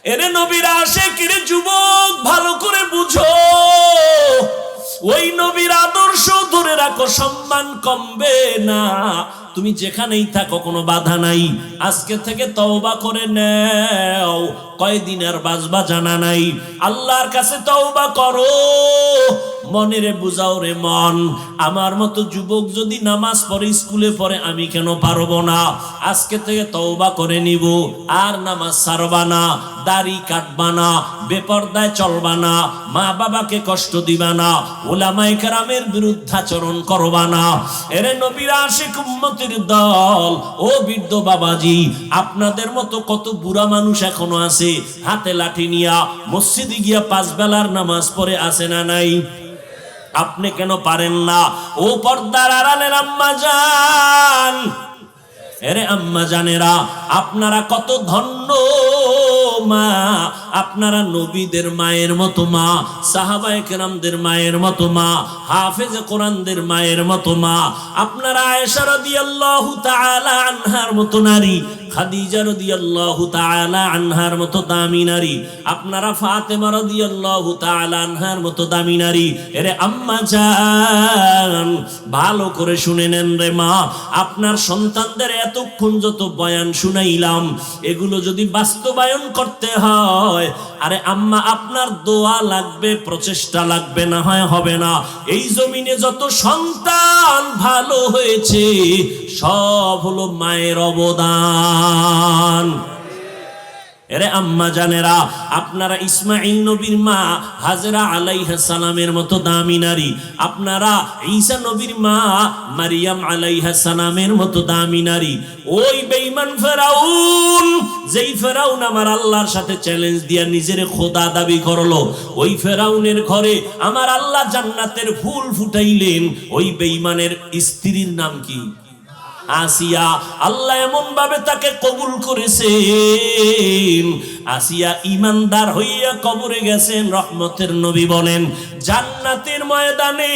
এরে নবীর আশিকের যুবক ভালো করে বুঝো, ওই নবীর আদর্শ ধরে রাখো, সম্মান কমবে না। তুমি যেখানেই থাকো কোনো বাধা নাই। আজকে থেকে তওবা করে নাও, কয়দিন আর বাঁচবা জানা নাই। আল্লাহর কাছে তওবা করো, মনেরে বুঝাও রে মন, আমার মতো যুবক যদি নামাজ পড়ে স্কুলে পড়ে আমি কেন পারবো না? আজকে থেকে তওবা করে নিব, আর নামাজ ছাড়বা না, দাড়ি কাটবা না, বেপরদায় চলবা না, মা বাবাকে কষ্ট দিবা না, উলামায়ে কেরামের বিরুদ্ধাচরণ করবা না। এরে নবীর আশিক উম্মতের দল, ও বৃদ্ধ বাবাজি, আপনাদের মতো কত বুড়া মানুষ এখনো আছে, হাতে লাঠি নিয়া মসজিদে গিয়া 5 বেলার নামাজ পড়ে আছে না নাই? আপনি কেন পারেন না? ও পর্দার আড়ালের আম্মা জান, এরে আম্মা জানেরা, আপনারা কত ধন্য মা, আপনারা নবীদের মায়ের মতো মা, সাহাবায়ে কেরামদের মায়ের মতো মা, হাফেজে কোরআনদের মায়ের মতো মা। আপনারা আয়েশা রাদিয়াল্লাহু তাআলা আনহার মতো নারী, খাদিজা রাদিয়াল্লাহু তাআলা আনহার মতো দামি নারী, আপনারা ফাতেমা রাদিয়াল্লাহু তাআলা আনহার মতো দামি নারী। এরে আম্মা জান, ভালো করে শুনে নেন রে মা, আপনার সন্তানদের এতক্ষণ যত বয়ান শুনাইলাম, এগুলো যদি বাস্তবায়ন করতে হয়, আরে আম্মা আপনার দোয়া লাগবে, প্রচেষ্টা লাগবে, না হয় হবে না। এই জমিনে যত সন্তান ভালো হয়েছে সব হলো মায়ের অবদান। এরে আম্মা জানেরা, আপনারা ইসমাঈল নবীর মা হাজরা আলাইহিস সালামের মতো দামি নারী, আপনারা ঈসা নবীর মা মারিয়াম আলাইহিস সালামের মতো দামি নারী। ওই বেঈমান ফেরাউন, যেই ফেরাউন আমার আল্লাহর সাথে চ্যালেঞ্জ দিয়া নিজের খোদা দাবি করলো, ওই ফেরাউনের ঘরে আমার আল্লাহ জান্নাতের ফুল ফুটাইলেন। ওই বেঈমানের স্ত্রীর নাম কি? আসিয়া। আল্লাহ এমন ভাবে তাকে কবুল করেছেন, আসিয়া ইমানদার হইয়া কবরে গেছেন। রহমতের নবী বলেন, জান্নাতের ময়দানে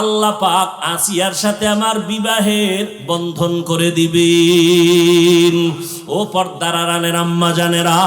আল্লাহ পাক আসিয়ার সাথে আমার বিবাহের বন্ধন করে দিবেন। ও পর্দার আড়ালের আম্মা জানেরা,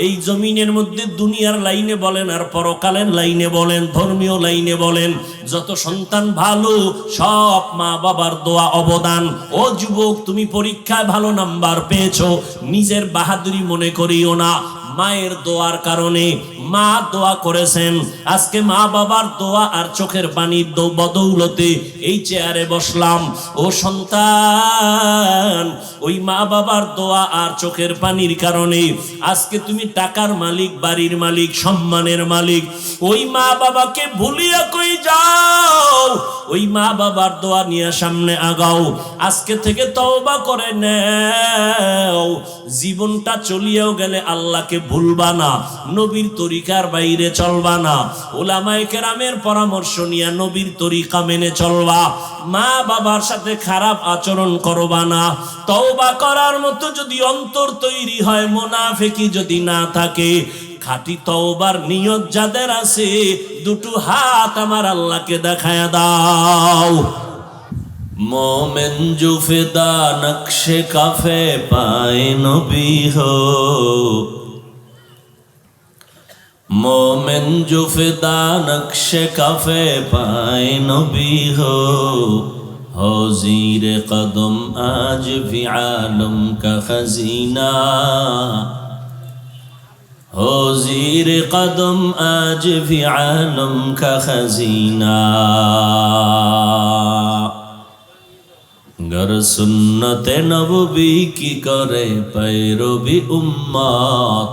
এই জমিনের মধ্যে দুনিয়ার লাইনে বলেন আর পরকালের লাইনে বলেন, ধর্মীয় লাইনে বলেন, যত সন্তান ভালো সব মা বাবার দোয়া অবদান। ও যুবক, তুমি পরীক্ষায় ভালো নাম্বার পেয়েছো, নিজের বাহাদুরি মনে করিও না, মায়ের দোয়ার কারণে। মা দোয়া করেছেন, আজকে মা বাবার দোয়া আর চোখের পানির বদৌলতে এই চেয়ারে বসলাম। ও সন্তান, ওই মা বাবার দোয়া আর চোখের পানির কারণে আজকে তুমি টাকার মালিক, বাড়ির মালিক, সম্মানের মালিক। ওই মা বাবাকে ভুলিয়া কই যাও, ওই মা বাবার দোয়া নিয়ে সামনে আগাও। আজকে থেকে তওবা করে নাও, জীবনটা চলিয়েও গেলে আল্লাহকে ভুলবা না, নবীর তরিকার বাইরে চলবা না, উলামায়ে কেরামের পরামর্শ নিয়ে নবীর তরিকা মেনে চলবা, মা বাবার সাথে খারাপ আচরণ করবা না। তওবা করার মতো যদি অন্তর তৈরি হয়, মুনাফিকি যদি না থাকে, খাঁটি তওবার নিয়ত যাদের আছে, দুটো হাত আমার আল্লাহকে দেখায়া দাও। मोमिन जो फिदा नक्शे काफे पाए नबी हो, मोमिन जो फिदा नक्शे काफे पाए नबी हो ज़ीर कदम आज भी आलम का खजीना, हो ज़ीर कदम आज भी आलम का खजीना। गर सुन्नते नबवी की करे पैरवी उम्मत,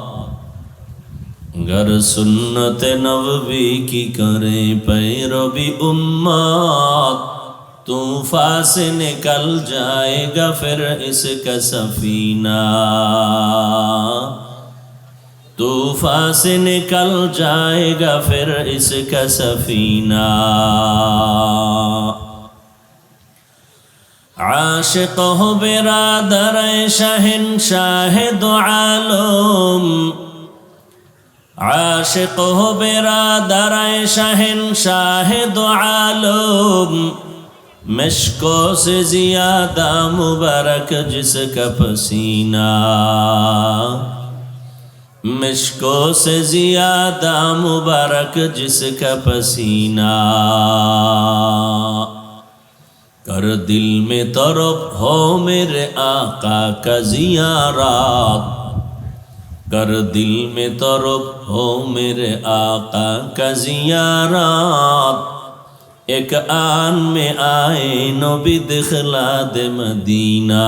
गर सुन्नते नबवी की करे पैरवी उम्मत, तूफान से निकल जाएगा फिर इसका सफीना, तूफान से निकल जाएगा फिर इसका सफीना। आशिक हो बिरादर शहंशाह दो आलम, आशिक हो बिरादर शहंशाह दो आलम, मशको से ज़ियादा मुबारक जिसका पसीना, मिश्को से ज़ियादा मुबारक जिसका पसीना, कर दिल में तरफ हो मेरे आका का ज़ियारत, कर दिल में तरफ हो मेरे आका का ज़ियारत, एक आन में आए नबी दिखला दे मदीना,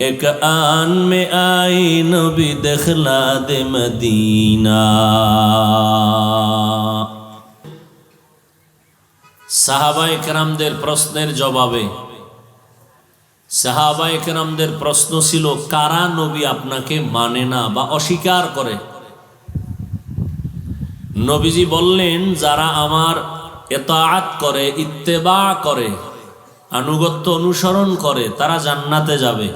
एक आन में आए नबी दिखला दे मदीना। সাহাবায়ে কেরামদের প্রশ্নের জবাবে সাহাবায়ে কেরামদের প্রশ্ন ছিল, কারা নবী আপনাকে মানে না বা অস্বীকার করে? নবীজি বললেন, যারা আমার ইতাআত করে, ইত্তেবা করে, আনুগত্য অনুসরণ করে, তারা জান্নাতে যাবে।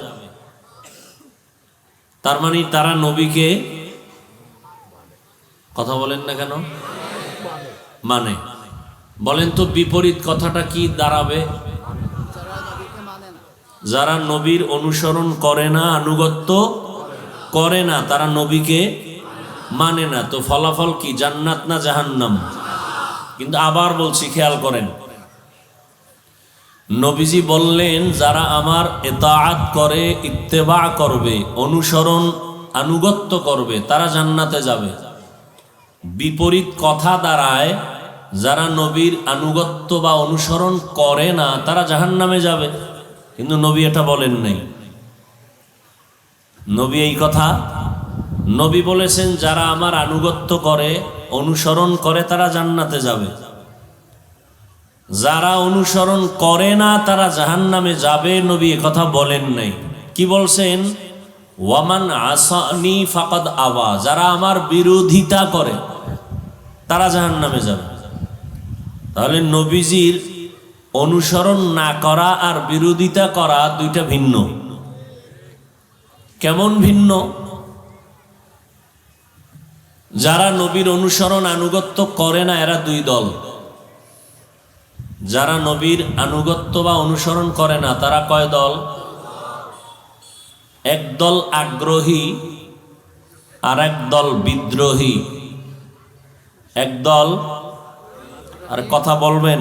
তার মানে তারা নবীকে, কথা বলেন না কেন, মানে। বলেন তো বিপরীত কথাটা কি দাঁড়াবে? যারা নবীর অনুসরণ করে না, আনুগত্য করে না, তারা নবীকে মানে না। তো ফলাফল কি, জান্নাত না জাহান্নাম? কিন্তু আবার বলছি, খেয়াল করেন, নবীজি বললেন যারা আমার ইতাআত করে, ইত্তেবা করবে, অনুসরণ আনুগত্য করবে, তারা জান্নাতে যাবে। বিপরীত কথা দাঁড়ায়, যারা নবীর আনুগত্য বা অনুসরণ করে না, তারা জাহান্নামে যাবে। কিন্তু নবী এটা বলেন নাই। নবী এই কথা, নবী বলেছেন যারা আমার আনুগত্য করে, অনুসরণ করে, তারা জান্নাতে যাবে। যারা অনুসরণ করে না, তারা জাহান্নামে যাবে, নবী এ কথা বলেন নাই। কি বলছেন? ওয়ামান আসানি ফাকাদ আওয়া, যারা আমার বিরোধিতা করে, তারা জাহান্নামে যাবে। তাহলে নবীজির অনুসরণ না করা আর বিরোধিতা করা দুইটা ভিন্ন। কেমন ভিন্ন? যারা নবীর অনুসরণ আনুগত্য করে না, এরা দুই দল। যারা নবীর আনুগত্য বা অনুসরণ করে না, তারা কয় দল? এক দল আগ্রহী আর এক দল বিদ্রোহী। এক দল, আর কথা বলবেন,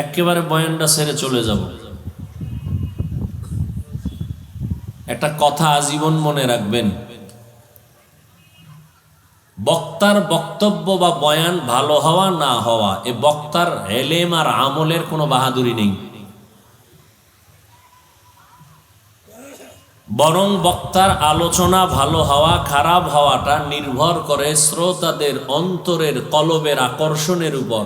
একেবারে বয়ানটা ছেড়ে চলে যাব। একটা কথা আজীবন মনে রাখবেন, বক্তার বক্তব্য বা বয়ান ভালো হওয়া না হওয়া, এ বক্তার এলেম আর আমলের কোনো বাহাদুরি নেই। বরং বক্তার আলোচনা ভালো হওয়া খারাপ হওয়াটা নির্ভর করে শ্রোতাদের অন্তরের কলবের আকর্ষণের উপর।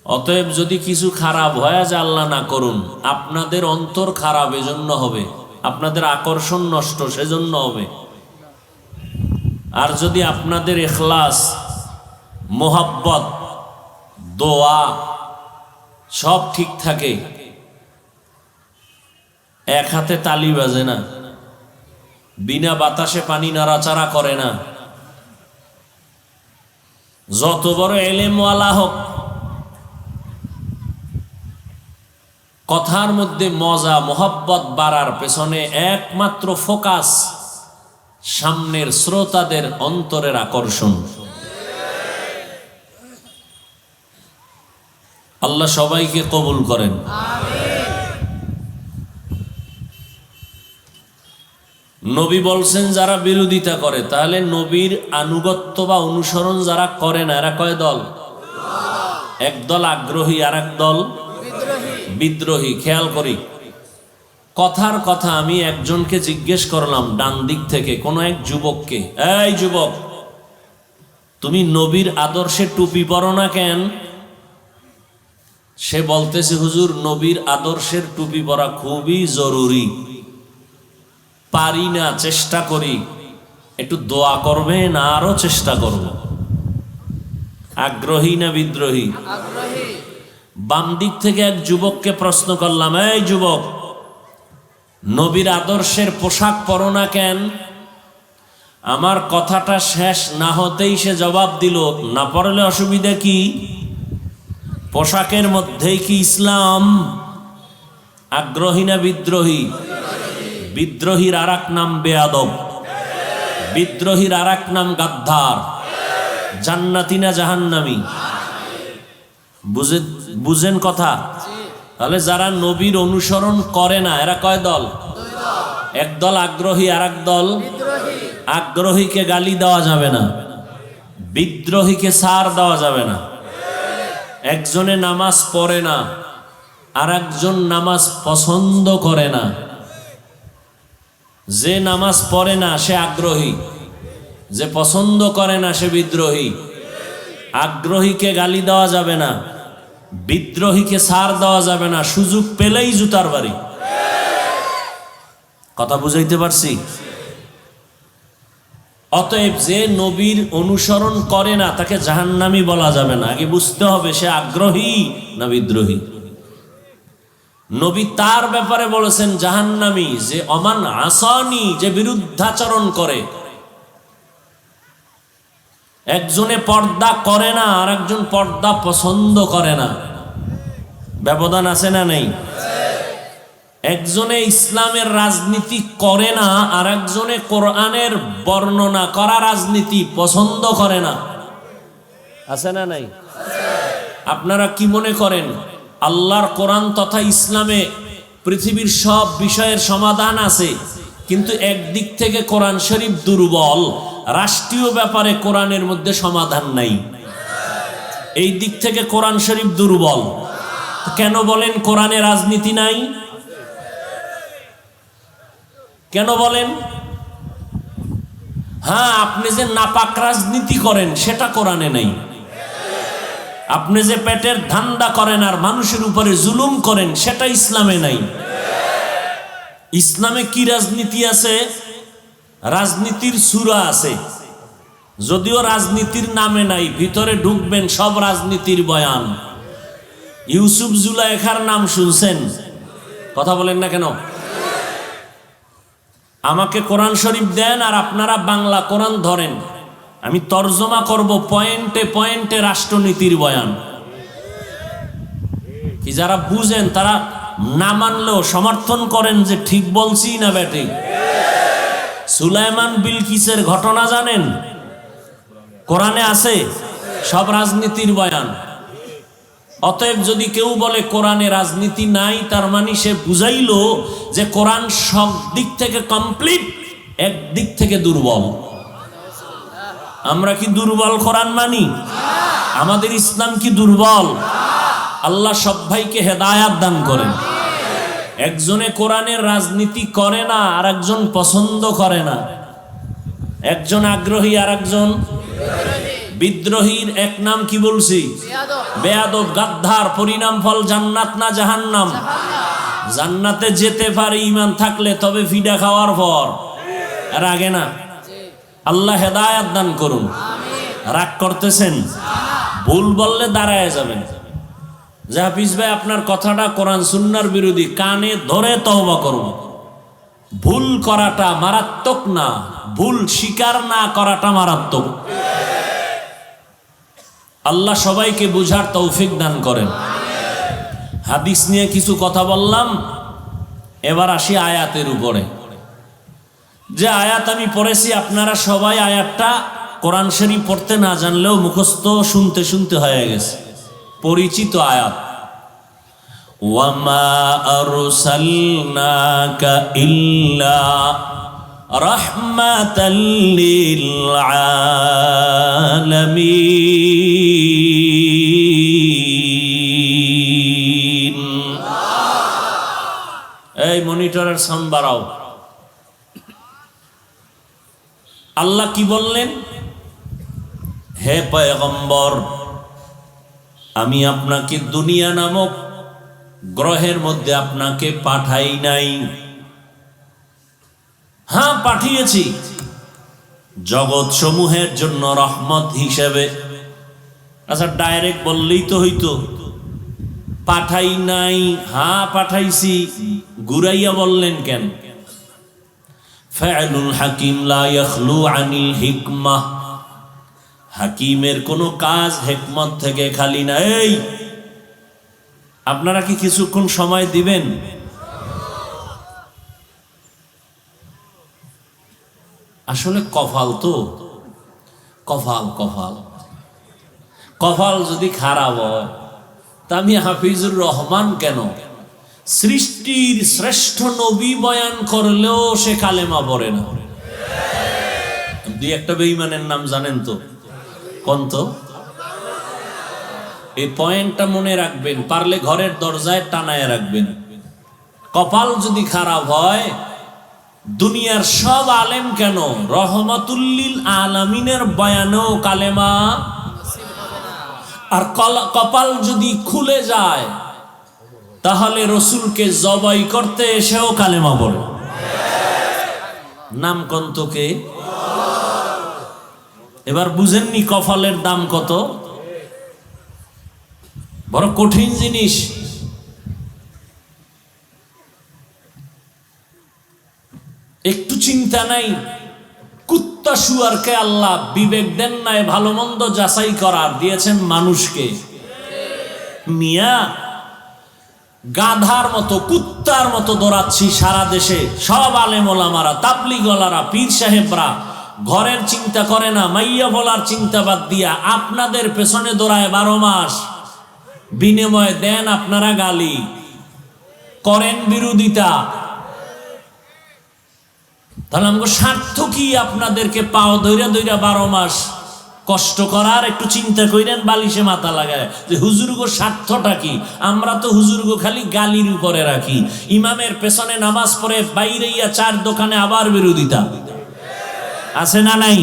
অতএব যদি কিছু খারাপ হয়, যে আল্লাহ না করুন, আপনাদের অন্তর খারাপ এজন্য হবে, আপনাদের আকর্ষণ নষ্ট সেজন্য হবে। আর যদি আপনাদের ইখলাস, মোহাব্বত, দোয়া সব ঠিক থাকে, এক হাতে তালি বাজে না, বিনা বাতাসে পানি নাড়াচাড়া করে না, যত বড় এলেমওয়ালা হোক, কথার মধ্যে মজা, মোহাব্বত বাড়ার পেছনে একমাত্র ফোকাস সামনের শ্রোতাদের অন্তরের আকর্ষণ। আল্লাহ সবাইকে কবুল করেন। নবী বলছেন যারা বিরোধিতা করে, তাহলে নবীর আনুগত্য বা অনুসরণ যারা করে না, এরা কয় দল? এক দল আগ্রহী আর এক দল বিদ্রোহী। খেয়াল করি, কথার কথা আমি একজনকে জিজ্ঞেস করলাম ডান দিক থেকে, কোন এক যুবককে, এই যুবক, তুমি নবীর আদর্শে টুপি পরো না কেন? সে বলতেছে, হুজুর, নবীর আদর্শের টুপি পরা খুবই জরুরি, পারি না, চেষ্টা করি, একটু দোয়া করবে না? আরো চেষ্টা করব। আগ্রহী না বিদ্রোহী? বাম দিক থেকে এক যুবককে প্রশ্ন করলাম, এই যুবক, নবীর আদর্শের পোশাক পরো না কেন? আমার কথাটা শেষ না হতেই সে জবাব দিল, না পরলে অসুবিধা কি? পোশাকের মধ্যেই কি ইসলাম? আগ্রহী না বিদ্রোহী? বিদ্রোহীর আর এক নাম বেয়াদব, বিদ্রোহীর আর এক নাম গাদ্দার। জান্নাতি না জাহান্নামী? বুঝেন কথা? তাহলে যারা নবীর অনুসরণ করে না এরা কয় দল? এক দল আগ্রহী, আর এক দল আগ্রহীকে গালি দেওয়া যাবে না, বিদ্রোহীকে ছাড় দেওয়া যাবে না। একজনে নামাজ পড়ে না, আর একজন নামাজ পছন্দ করে না। যে নামাজ পড়ে না সে আগ্রহী, যে পছন্দ করে না সে বিদ্রোহী। আগ্রহীকে গালি দেওয়া যাবে না, বিদ্রোহীকে ছাড় দেওয়া যাবে না, সুযোগ পেলেই জুতার বাড়ি। কথা বুঝাইতে পারছি? অতএব যে নবীর অনুসরণ করে না তাকে জাহান্নামী বলা যাবে না। আগে বুঝতে হবে সে আগ্রহী না বিদ্রোহী। নবী তার ব্যাপারে বলেছেন জাহান্নামী যে অমান আসানি, যে বিরুদ্ধাচরণ করে। একজনে পর্দা করে না, আর একজন পর্দা পছন্দ করে না, ব্যবধান আছে না নেই? একজনে ইসলামের রাজনীতি করে না, আর একজনে কোরআনের বর্ণনা করা রাজনীতি পছন্দ করে না, আছে না নাই? আপনারা কি মনে করেন আল্লাহর কোরআন তথা ইসলামে পৃথিবীর সব বিষয়ের সমাধান আছে, কিন্তু একদিক থেকে কোরআন শরীফ দুর্বল, রাষ্ট্রীয় ব্যাপারে কোরআনের মধ্যে সমাধান নাই? এই দিক থেকে কোরআন শরীফ দুর্বল। কেন বলেন কোরআনে রাজনীতি নাই? কেন বলেন? হ্যাঁ, আপনি যে নাপাক রাজনীতি করেন সেটা কোরআনে নাই। আপনি যে পেটের ধান্দা করেন আর মানুষের উপরে জুলুম করেন সেটা ইসলামে নাই। ইসলামে কি রাজনীতি আছে? রাজনীতির সূরা আছে, যদিও রাজনীতির নামে নাই। ভিতরে ঢুকবেন সব রাজনীতির বয়ান। ইউসুফ জুলাইখার নাম শুনছেন? কথা বলেন না কেন? আমাকে কোরআন শরীফ দেন আর আপনারা বাংলা কোরআন ধরেন, আমি তর্জমা করব পয়েন্টে পয়েন্টে রাষ্ট্রনীতির বয়ান। কি যারা বুঝেন তারা না মানলেও সমর্থন করেন যে ঠিক বলছি না ব্যাঠিক। সুলাইমান বিলকিসের ঘটনা জানেন? কোরআনে আছে সব রাজনীতির বয়ান। অতএব যদি কেউ বলে কোরআনে রাজনীতি নাই, তার মানে সে বুঝাইলো যে কোরআন সব দিক থেকে কমপ্লিট, এক দিক থেকে দুর্বল। আমরা কি দুর্বল কোরআন মানি? আমাদের ইসলাম কি দুর্বল? আল্লাহ সব ভাইকে হেদায়াত দান করেন। একজনে কোরআনের রাজনীতি করে না, আর একজন পছন্দ করে না। একজন আগ্রহী আর একজন বিদ্রোহীর এক নাম কি বলছি? বেয়াদব, গাদ্দার। পরিণাম ফল জান্নাত না জাহান্নাম? জান্নাতে যেতে পারে ঈমান থাকলে, তবে ফিডা খাওয়ার পর, এর আগে না। আল্লাহ হেদায়াত দান করুন। রাগ করতেছেন? ভুল বললে দাঁড়ায় যাবেন যে হাফিজ ভাই আপনার কথাটা কোরআন সুন্নাহর বিরোধী, কানে ধরে তওবা করুন। ভুল করাটা মারাত্মক না, ভুল স্বীকার না করাটা মারাত্মক। আল্লাহ সবাইকে বুঝার তৌফিক দান করেন। হাদিস নিয়ে কিছু কথা বললাম, এবার আসি আয়াতের উপরে। যে আয়াত আমি পড়েছি আপনারা সবাই আয়াতটা কোরআন শরীফ পড়তে না জানলেও মুখস্থ শুনতে শুনতে হয়ে গেছে, পরিচিত আয়াত। ওয়ামা আরসালনাকা ইল্লা রাহমাতাল লিল আলামিন। এই মনিটরের সাউন্ড বাড়াও। আল্লাহ কি বললেন? হে পয়গম্বর, আমি আপনাকে দুনিয়া নামক গ্রহের মধ্যে আপনাকে পাঠাই নাই। হ্যাঁ, পাঠিয়েছি জগৎ সমূহের জন্য রহমত হিসেবে। আচ্ছা, ডাইরেক্ট বললেই তো হইতো। পাঠাই নাই, হ্যাঁ পাঠাইছি, ঘুরাইয়া বললেন কেন? ফাইলুল হাকিম লা ইয়াখলু আনিল হিকমাহ। হাকিমের কোনো কাজ হিকমত থেকে খালি না। এই আপনারা কি কিছুক্ষণ সময় দিবেন? আসলে কপাল তো, কপাল কপাল কপাল যদি খারাপ হয় তা আমি হাফিজুর রহমান কেন সৃষ্টির শ্রেষ্ঠ নবী বয়ান করলেও সে কালেমা পড়ে না। দুই একটা বেঈমানের নাম জানেন তো? কোন তো? এই পয়েন্টটা মনে রাখবেন, পারলে ঘরের দরজায় টানায় রাখবেন। কপাল যদি খারাপ হয়, দুনিয়ার সব আলেম কেন রহমাতুল্লিল আলামিনের বয়ানেও কালেমা, আর কপাল যদি খুলে যায় তাহলে রসুলকে জবাই করতে এসেও কালেমা পড়ে। নাম কন্তকে এবার বুঝেননি কপালের দাম কত? বড় কঠিন জিনিস। একটু চিন্তা নাই, কুত্তা শুয়ারকে আল্লাহ বিবেক দেন নাই ভালো মন্দ যাচাই করার, দিয়েছেন মানুষকে। মিয়া গাধার মতো কুত্তার মতো দৌড়াচ্ছি সারা দেশে, সব আলেম ওলামারা, তাবলিগওয়ালারা, পীর সাহেবরা ঘরের চিন্তা করে না, মাইয়া বলার চিন্তা বাদ দিয়া আপনাদের পেছনে দৌড়ায় 12 মাস। বিনিময়ে দেন আপনারা গালি, করেন বিরোধিতা। তাহলে আমাকে স্বার্থ কি আপনাদেরকে পাও ধৈরা ধৈরা 12 মাস কষ্ট করার? একটু চিন্তা করেন, বালিশে মাথা লাগায় যে হুজুরগো স্বার্থটা কি? আমরা তো হুজুরগো খালি গালির উপরে রাখি, ইমামের পেছনে নামাজ পড়ে বাইরে ইয়া 4 দোকানে আবার বিরোধিতা আছে না নাই?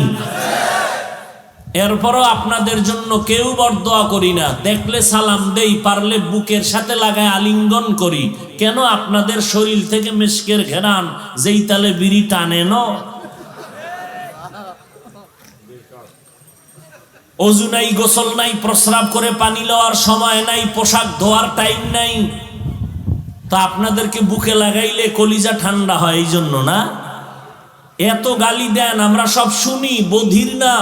এরপরও আপনাদের জন্য কেউ বরদোয়া করি না, দেখলে সালাম দেই, পারলে বুকের সাথে লাগায় আলিঙ্গন করি। কেন? আপনাদের শরীর থেকে মিশকের ঘেরান যেই তালে বিড়ি টানে ন। অজু নাই, গোসল নাই, প্রস্রাব করে পানি লওয়ার সময় নাই, পোশাক ধোয়ার টাইম নাই, তা আপনাদেরকে বুকে লাগাইলে কলিজা ঠান্ডা হয় এই জন্য না? এত গালি দেন, আমরা সব শুনি, বধির না।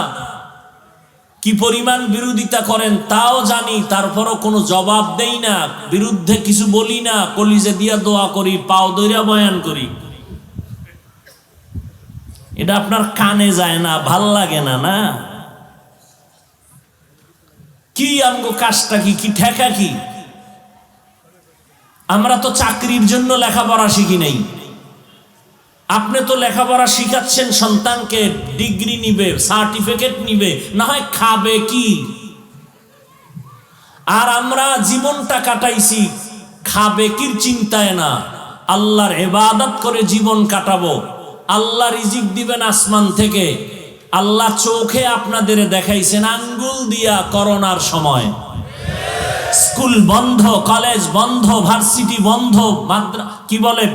কি পরিমাণ বিরোধিতা করেন তাও জানি, তারপরও কোনো জবাব দেই না, বিরুদ্ধে কিছু বলি না, কলিজা দিয়া দোয়া করি, পাও দইরা বয়ান করি। এটা আপনার কানে যায় না, ভাল লাগে না? না কি আমগো কাজটা কি, কি ঠেকা কি? আমরা তো চাকরির জন্য লেখাপড়া শিখি নাই। আপনি তো লেখাপড়া শিখাচ্ছেন সন্তানকে, ডিগ্রি নিবে, সার্টিফিকেট নিবে, না হয় খাবে কি? আর আমরা জীবনটা কাটাইছি খাবে কির চিন্তায় না, আল্লাহর ইবাদত করে জীবন কাটাবো। আল্লাহ রিজিক দিবেন আসমান থেকে। আল্লাহ চোখে আপনাদের দেখাইছেন আঙ্গুল দিয়া করোনার সময়। স্কুল বন্ধ, কলেজ বন্ধ, ভার্সিটি বন্ধ, কি বলে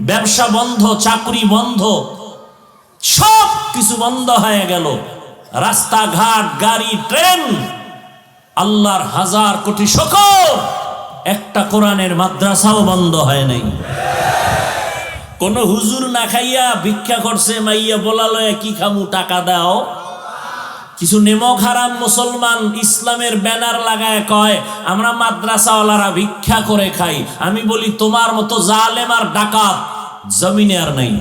ব্যবসা বন্ধ, চাকরি বন্ধ, সব কিছু বন্ধ হয়ে গেল। রাস্তাঘাট, গাড়ি, ট্রেন, আল্লাহর 1000 কোটি শুকর, একটা কোরআনের মাদ্রাসাও বন্ধ হয় নাই। কোন হুজুর না খাইয়া ভিক্ষা করছে, মাইয়া বলালো কি খামু, টাকা দাও। কিছু নেমক হারাম মুসলমান ইসলামের ব্যানার লাগায় কয় আমরা মাদ্রাসাওয়ালারা ভিক্ষা করে খাই। আমি বলি তোমার মতো জালেম আর ডাকাত জমিনে আর নাই।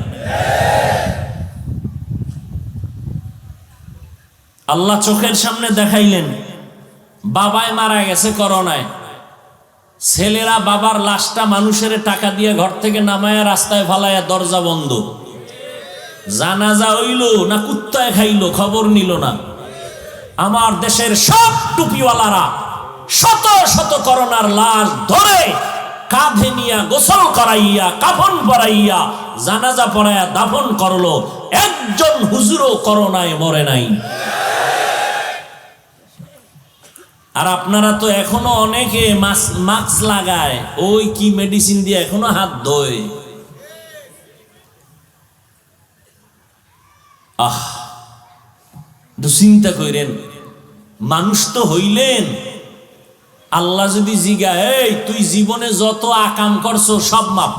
আল্লাহ চোখের সামনে দেখাইলেন, বাবাই মারা গেছে করোনায়, ছেলেরা বাবার লাশটা মানুষের টাকা দিয়ে ঘর থেকে নামায়া রাস্তায় ফালায়া, দরজা বন্ধ। জানাজা হইল না কুত্তায় খাইলো, খবর নিল না। আমার দেশের সব টুপিওয়ালারা শত শত করোনার লাশ ধরে কাঁধে নিয়া গোসল করাইয়া, কাফন পরাইয়া, জানাজা পড়াইয়া দাফন করলো। একজন হুজুরও করোনায় মরে নাই। আর আপনারা তো এখনো অনেকে মাস্ক লাগায়, ওই কি মেডিসিন দিয়ে এখনো হাত ধোয়। চিন্তা করেন, মানুষ তো হইলেন। আল্লাহ যদি জিগা, এই তুই জীবনে যত আকাম করছো সব মাপ,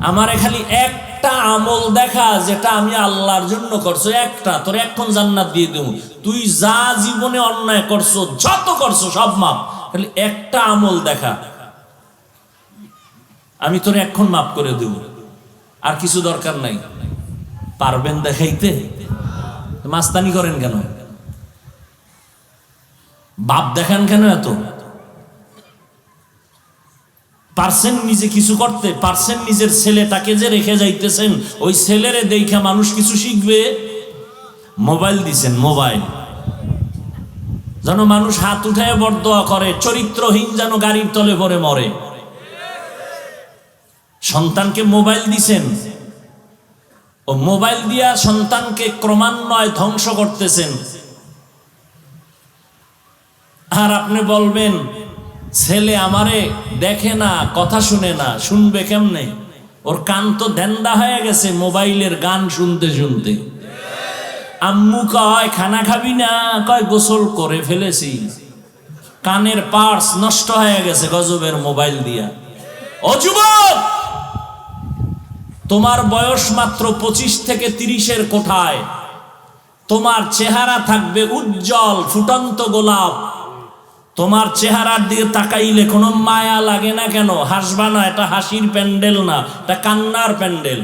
আমারে খালি একটা আমল দেখা যেটা আমি আল্লাহর জন্য করছো, একটা, তোর এখন জান্নাত দিয়ে দেব। তুই যা জীবনে অন্যায় করছো, যত করছো সব মাপ, খালি একটা আমল দেখা, আমি তোর এখন মাপ করে দেব, আর কিছু দরকার নাই। পারবেন দেখাইতে? মাস্তানি করেন কেন? বাপ দেখান কেন? এত পারছেন নিজে কিছু করতে? পারছেন নিজের ছেলেটাকে যে রেখে যাইতেছেন, ওই ছেলেরে দেখা মানুষ কিছু শিখবে? মোবাইল দিছেন, মোবাইল যেন মানুষ হাত উঠায় বরদোয়া করে, চরিত্রহীন যেন গাড়ির তলে পড়ে মরে। সন্তানকে মোবাইল দিছেন, ও মোবাইল দিয়া সন্তানকে ক্রমান্বয়ে ধ্বংস করতেছেন। আর আপনি বলবেন ছেলে আমারে দেখে না, কথা শুনে না, শুনবে কেমনে? ওর কান তো ধ্যান্দা হয়ে গেছে মোবাইলের গান শুনতে শুনতে। আম্মু কয় খানা খাবি না, কয় গোসল করে ফেলেছি। কানের পার্স নষ্ট হয়ে গেছে গজবের মোবাইল দিয়া। ও যুবক, তোমার বয়স মাত্র 25 থেকে 30-এর কোঠায়। তোমার চেহারা থাকবে উজ্জ্বল ফুটন্ত গোলাপ। তোমার চেহারার দিকে তাকাইলে কোনো মায়া লাগে না কেন? হাসবা না, এটা হাসির প্যান্ডেল না, এটা কান্নার প্যান্ডেল।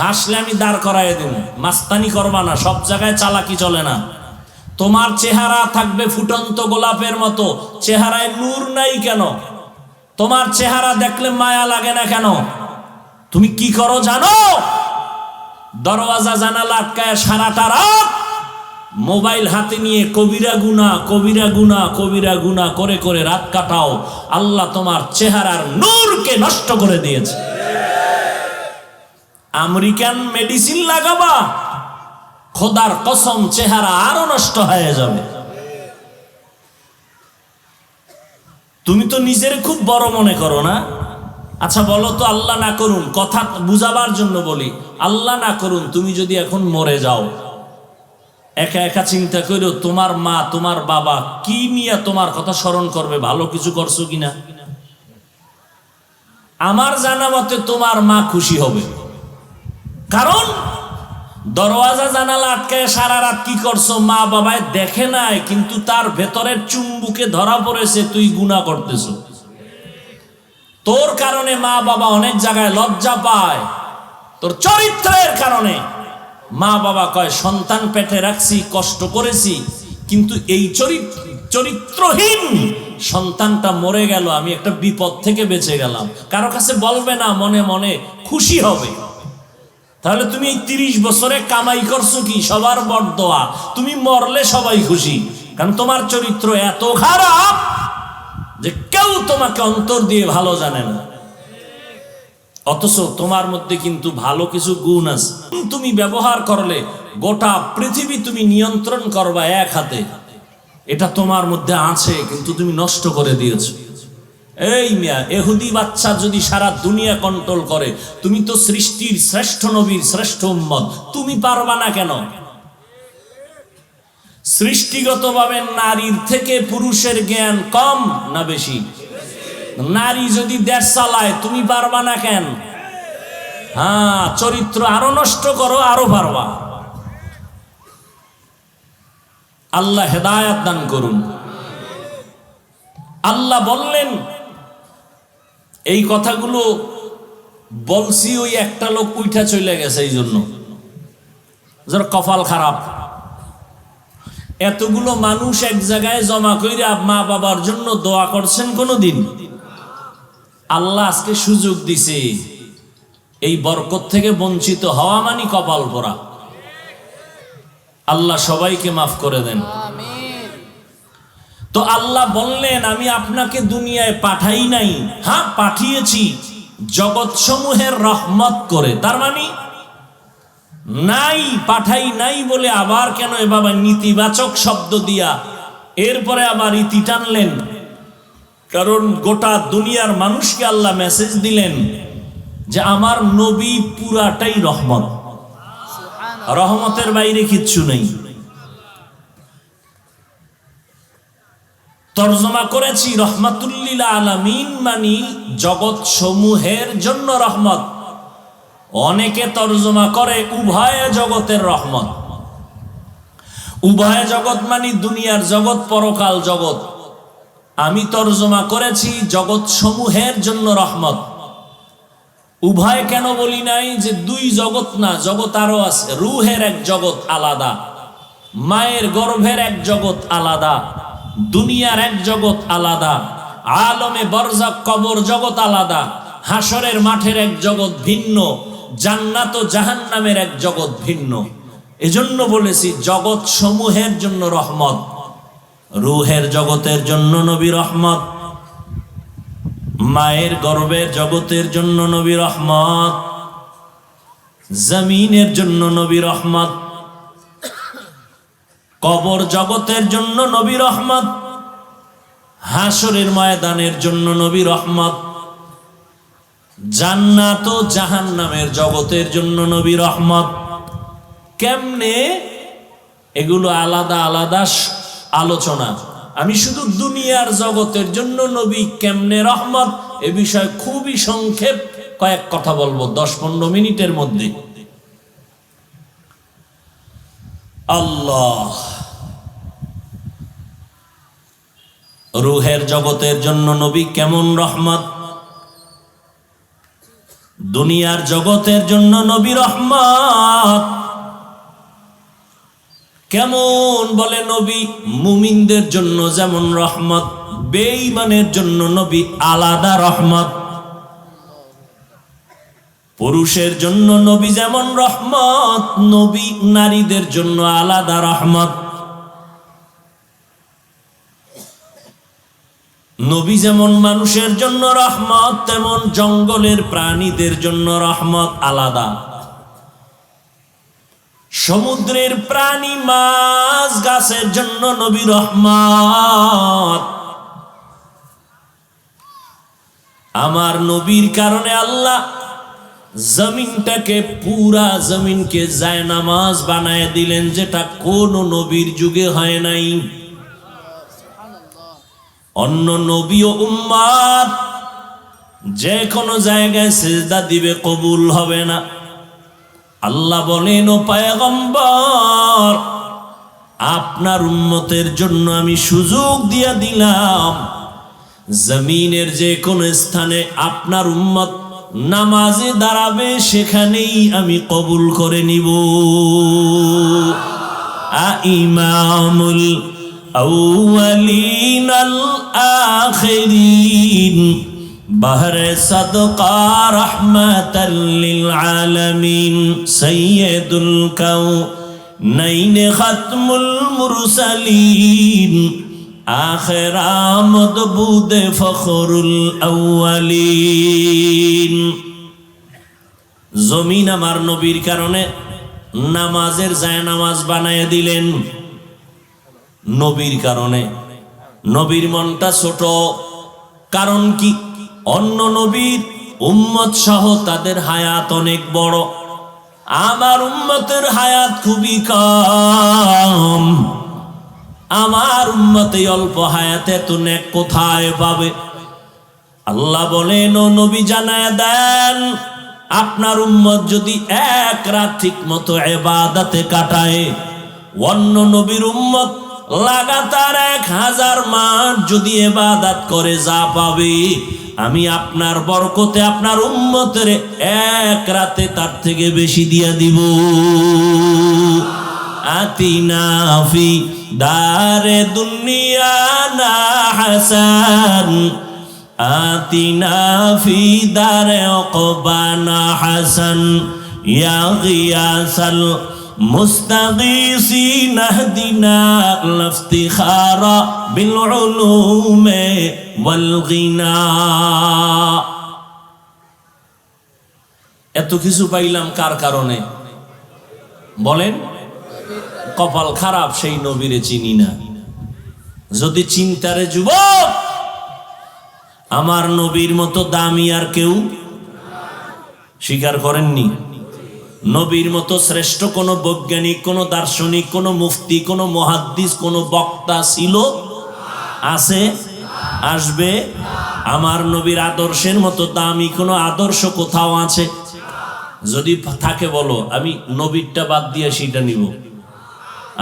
হাসলে আমি দাঁড় করাই দেব। মাস্তানি করবা না, সব জায়গায় চালাকি চলে না। তোমার চেহারা থাকবে ফুটন্ত গোলাপের মতো। চেহারায় নূর নাই কেন? তোমার চেহারা দেখলে মায়া লাগে না কেন? তুমি কি করো জানো? দরওয়াজা জানালা আটকায় সারাটা রাত মোবাইল হাতে নিয়ে কবিরা গুনাহ, কবিরা গুনাহ, কবিরা গুনাহ করে করে রাত কাটাও। আল্লাহ তোমার চেহারার নূরকে নষ্ট করে দিয়েছে। আমেরিকান মেডিসিন লাগাবা, খোদার কসম চেহারা আরো নষ্ট হয়ে যাবে। তুমি তো নিজের খুব বড় মনে করো না? আচ্ছা বলো তো, আল্লাহ না করুন, কথা বুঝাবার জন্য বলি, আল্লাহ না করুন তুমি যদি এখন মরে যাও, একা একা চিন্তা করো তোমার মা তোমার বাবা কি নিয়ে তোমার কথা স্মরণ করবে? ভালো কিছু করছো কিনা? আমার জানা মতে তোমার মা খুশি হবে, কারণ দরওয়াজা জানালা আটকায় সারা রাত কি করছো মা বাবায় দেখে নাই, কিন্তু তার ভেতরের চুম্বুকে ধরা পড়েছে তুই গুনাহ করতেছো। তোর কারণে মা বাবা অনেক জায়গায় লজ্জা পায়, তোর চরিত্রের কারণে। মা বাবা কয় সন্তান পেটে রাখছি, কষ্ট করেছি, কিন্তু এই চরিত্রহীন সন্তানটা মরে গেল, আমি একটা বিপদ থেকে বেঁচে গেলাম। কারো কাছে বলবে না, মনে মনে খুশি হবে। তাহলে তুমি এই 30 বছরে কামাই করছো কি? সবার বরদোয়া। তুমি মরলে সবাই খুশি, কারণ তোমার চরিত্র এত খারাপ যে কেউ তোমাকে অন্তর দিয়ে ভালো জানে না। অথচ তোমার মধ্যে কিন্তু ভালো কিছু গুণ আছে। তুমি ব্যবহার করলে গোটা পৃথিবী তুমি নিয়ন্ত্রণ করবা এক হাতে। এটা তোমার মধ্যে আছে, কিন্তু তুমি নষ্ট করে দিয়েছো। এই মিয়া, ইহুদি বাচ্চা যদি সারা দুনিয়া কন্ট্রোল করে, তুমি তো সৃষ্টির শ্রেষ্ঠ নবীর শ্রেষ্ঠ উম্মত, তুমি পারবা না কেন? সৃষ্টিগতভাবে নারীর থেকে পুরুষের জ্ঞান কম না বেশি? নারী যদি দেশ চালায়, তুমি পারবা না কেন? হ্যাঁ, চরিত্র আরো নষ্ট করো, আরো পারবা। আল্লাহ হেদায়েত দান করুন। আল্লাহ বললেন, এই কথাগুলো বলছি ওই একটা লোক উঠা চলে গেছে, এই জন্য যার কপাল খারাপ। এতগুলো মানুষ এক জায়গায় জমা কইরা মা বাবার জন্য দোয়া করছেন কোনদিন? আল্লাহ আজকে সুযোগ দিছে। এই বরকত থেকে বঞ্চিত হওয়া মানে কপাল পোড়া। আল্লাহ সবাইকে মাফ করে দেন। তো আল্লাহ বললেন, আমি আপনাকে দুনিয়ায় পাঠাই নাই, হ্যাঁ পাঠিয়েছি জগৎ সমূহের রহমত করে। তার মানে নাই, পাঠাই নাই বলে আবার কেন এভাবে নীতিবাচক শব্দ দিয়া এরপরে আবার ইতি টানলেন? কারণ গোটা দুনিয়ার মানুষকে আল্লাহ মেসেজ দিলেন যে আমার নবী পুরাটাই রহমত, রহমতের বাইরে কিচ্ছু নেই। তরজমা করেছি রহমাতুল্লিল আলামিন মানি জগৎ সমূহের জন্য রহমত। অনেকে তরজমা করে উভয় জগতের রহমত। উভয় জগৎ মানি দুনিয়ার জগৎ, পরকাল জগৎ। আমি তরজমা করেছি জগৎ সমূহের জন্য রহমত। উভয় কেন বলি নাই? যে দুই জগৎ না, জগৎ আরো আছে। রুহের এক জগৎ আলাদা, মায়ের গর্ভের এক জগৎ আলাদা, দুনিয়ার এক জগৎ আলাদা, আলমে বরজাক কবর জগৎ আলাদা, হাসরের মাঠের এক জগৎ ভিন্ন, জান্নাত ও জাহান্নামের এক জগৎ ভিন্ন। এজন্য বলেছি জগৎ সমূহের জন্য রহমত, রুহের জগতের জন্য নবী রহমত, মায়ের গর্ভের জগতের জন্য নবী রহমত, জমিনের জন্য নবী রহমত, কবর জগতের জন্য নবী রহমত, হাসরের ময়দানের জন্য নবী রহমত, জান্নাত ও জাহান্নামের জগতের জন্য নবী রহমত। কেমনে? এগুলো আলাদা আলাদা আলোচনা। আমি শুধু দুনিয়ার জগতের জন্য নবী কেমনে রহমত এ বিষয়ে খুবই সংক্ষেপ কয়েক কথা বলবো 10-15 মিনিটের মধ্যে। আল্লাহ রুহের জগতের জন্য নবী কেমন রহমত, দুনিয়ার জগতের জন্য নবী রহমত কেমন? বলে নবী মুমিনদের জন্য যেমন রহমত, বেঈমানের জন্য নবী আলাদা রহমত। পুরুষের জন্য নবী যেমন রহমত, নবী নারীদের জন্য আলাদা রহমত। নবী যেমন মানুষের জন্য রহমত, তেমন জঙ্গলের প্রাণীদের জন্য রহমত আলাদা। সমুদ্রের প্রাণী মাছ গাছের জন্য নবী রহমত। আমার নবীর কারণে আল্লাহ জমিনটাকে, পুরা জমিনকে জায়নামাজ বানায় দিলেন, যেটা কোন নবীর যুগে হয় নাই। অন্য নবী ও উম্মত যে কোনো জায়গায় সিজদা দিবে, কবুল হবে না। আল্লাহ বলেন, ও পয়গম্বর, আপনার উম্মতের জন্য আমি সুযোগ দিয়ে দিলাম, জমিনের যে কোন স্থানে আপনার উম্মত নামাজে দাঁড়াবে, সেখানেই আমি কবুল করে নিব। ইমামুল আউয়ালিন আল আখিরিন বহরে সদকা রহমাতাল লিল আলামিন সাইয়্যিদুল কাউনাইন খাতমুল মুরসালিন আখির আমদ বুদে ফখরুল আউয়ালিন। জমিন আমার নবীর কারণে নামাজের জায়নামাজ বানায় দিলেন। নবীর কারণে। নবীর মনটা ছোট, কারণ কি? অন্য নবীর উম্মত সহ তাদের হায়াত অনেক বড়, আমার উম্মতের হায়াত খুবই কম। আমার উম্মতে অল্প হায়াতে তো নেক কোথায় পাবে? আল্লাহ বলেন, ও নবী জানায় দেন, আপনার উম্মত যদি এক রাত ঠিক মতো ইবাদতে কাটায়, অন্য নবীর উম্মত লাগাতার 1000 মাস যদি ইবাদত করে যা পাবে, আমি আপনার বরকতে আপনার উম্মতের এক রাতে তার থেকে বেশি দিয়া দিব। আতিনা ফি দারে দুনিয়া না হাসান, আতিনা ফি দারে উকবানা হাসান, ইয়া গিয়াসাল মুস্তাগীসিন আহদিনা লাফতিখারা বিল উলুমে ওয়াল গিনা। এত কিছু পাইলাম কার কারণে বলেন? কপাল খারাপ, সেই নবীরে চিনি না। যদি চিন্তারে যুবক, আমার নবীর মতো দামি আর কেউ স্বীকার করেননি। নবীর মতো শ্রেষ্ঠ কোন বৈজ্ঞানিক, কোন দার্শনিক, কোন মুফতি, কোন মুহাদ্দিস, কোন বক্তা ছিল? আছে? আসবে? আমার নবীর আদর্শের মতো দামি কোন আদর্শ কোথাও আছে? যদি থাকে বলো, আমি নবীরটা বাদ দিয়ে সেটা নিব।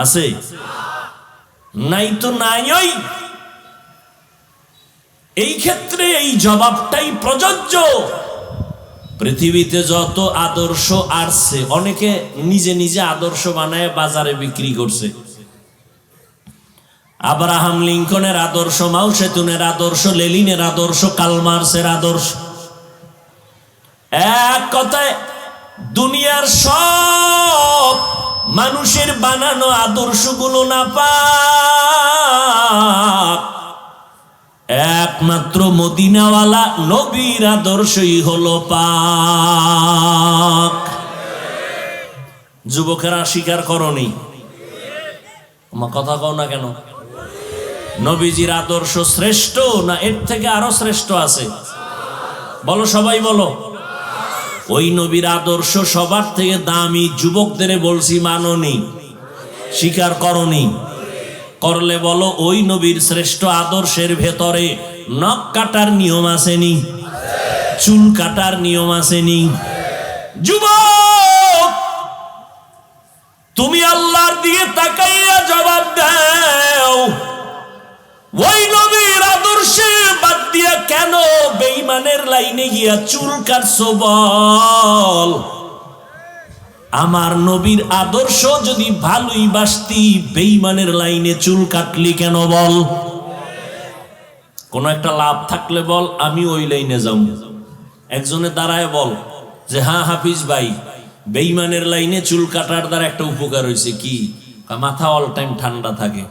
আছে? নাই তো নাই। এই ক্ষেত্রে এই জবাবটাই প্রযোজ্য। পৃথিবীতে যত আদর্শ আসছে অনেকে নিজে নিজে আদর্শ বানায় বাজারে বিক্রি করছে। আব্রাহাম লিঙ্কনের আদর্শ, মাও সেতুনের আদর্শ, লেনিনের আদর্শ, কার্ল মার্কসের আদর্শ। এক কথায় দুনিয়ার সব মানুষের বানানো আদর্শগুলো না পাক, একমাত্র মদিনাওয়ালা নবীর আদর্শই হলো পাক। যুবকেরা স্বীকার করনি? আমার কথা কও না কেন? নবীজির আদর্শ শ্রেষ্ঠ না এর থেকে আরো শ্রেষ্ঠ আছে? বলো, সবাই বলো। ওই নবীর আদর্শ সবার থেকে দামি। যুবকদের বলছি, মাননি? স্বীকার করনি? করলে বলো, ওই নবীর শ্রেষ্ঠ আদর্শের ভেতরে নখ কাটার নিয়ম আসেনি? চুল কাটার নিয়ম আসেনি? যুবক, তুমি আল্লাহর দিকে তাকাইয়া জবাব দাও, ওই নবীর আদর্শে বাদ দিয়া কেন বেঈমানের লাইনে গিয়া চুল কাটছো? বল, আমার নবীর আদর্শ যদি ভালোই বাসতি বেঈমানের লাইনে চুল কাটলি কেন? বল, কোন একটা লাভ থাকলে বল, আমি ওই লাইনে যাও। একজনে দাঁড়ায় বল যে হ্যাঁ হাফিজ ভাই, বেঈমানের লাইনে চুল কাটার দ্বারা একটা উপকার হয়েছে। কি? মাথা অল টাইম ঠান্ডা থাকে।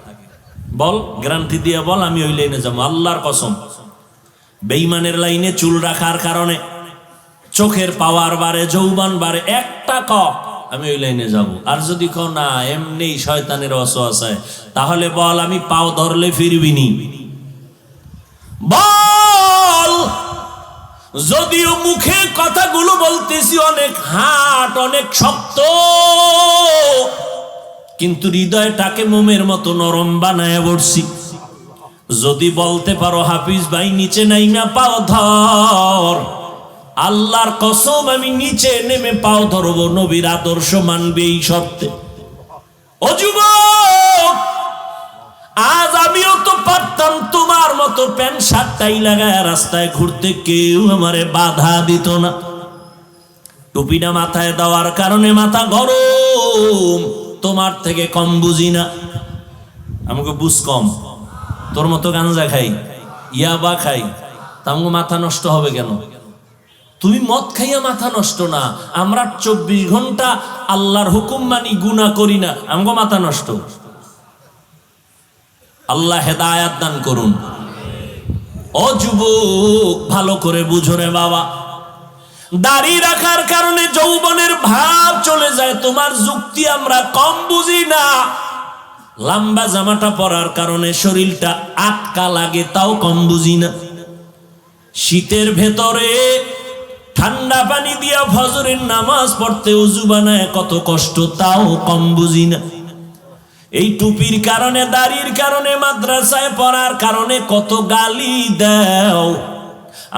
বল, গ্যারান্টি দিয়ে বল, আমি ওই লাইনে যাবো, আল্লাহর কসম। বেঈমানের লাইনে চুল রাখার কারণে চোখের পাওয়ার বাড়ে, যৌবন বাড়ে, একটা ক আমি ওই লাইনে যাব। আর যদি ক না এমনি শয়তানের ওয়াসওয়াসায়, তাহলে বল, আমি পাও ধরলে ফিরবিনি। বল, যদিও মুখে কথাগুলো বলতেছি অনেক হাট, অনেক শক্ত, কিন্তু হৃদয়টাকে মোমের মতো নরম বানায় বসছি। যদি বলতে পারো হাফিজ ভাই নিচে নাইমা পাও ধর, আল্লাহর কসম আমি নিচে নেমে পাও ধরবো, নবীর আদর্শ মানবে এই শর্তে। ও যুবক, আজ আমিও তো পারতাম তোমার মতো প্যান্ট শার্ট টাই লাগায় রাস্তায় ঘুরতে, কেউ আমারে বাধা দিত না। টুপিটা মাথায় দেওয়ার কারণে মাথা গরম, তোমার থেকে কম বুঝি না। আমাকে বুঝ কম, তোর মতো গাঞ্জা খাই, ইয়াবা খাই, তা আমাকে মাথা নষ্ট হবে কেন? তুমি মদ খাইয়া মাথা নষ্ট না, আমরা 24 ঘন্টা আল্লাহর হুকুম মানি, গুনাহ করি না, আমাকে মাথা নষ্ট। আল্লাহ হেদায়াত দান করুন। ও যুবক, ভালো করে বুঝো রে বাবা, দাড়ি রাখার কারণে যৌবনের ভাব চলে যায়, তোমার যুক্তি আমরা কম বুঝি না। লম্বা জামাটা পরার কারণে শরীরটা আটকা লাগে, তাও কম বুঝি না। শীতের ভেতরে ঠান্ডা পানি দিয়া ফজরের নামাজ পড়তে উযু বানায় কত কষ্ট, তাও কম বুঝি না। এই টুপির কারণে, দাড়ির কারণে, মাদ্রাসায় পড়ার কারণে কত গালি দাও।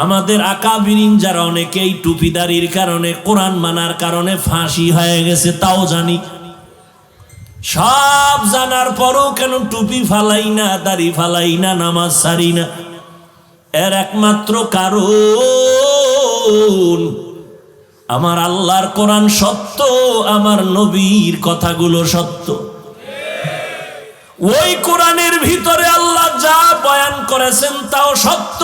আমাদের আকাবিরিন যারা অনেকে এই টুপি দাড়ির কারণে, কোরআন মানার কারণে ফাঁসি হয়ে গেছে, তাও জানি। সব জানার পরও কেন টুপি ফালাই না, দাড়ি ফালাই না, নামাজ ছাড়ি না? এর একমাত্র কারণ আমার আল্লাহর কোরআন সত্য, আমার নবীর কথাগুলো সত্য। ওই কোরআনের ভিতরে আল্লাহ যা বয়ান করেছেন তাও সত্য।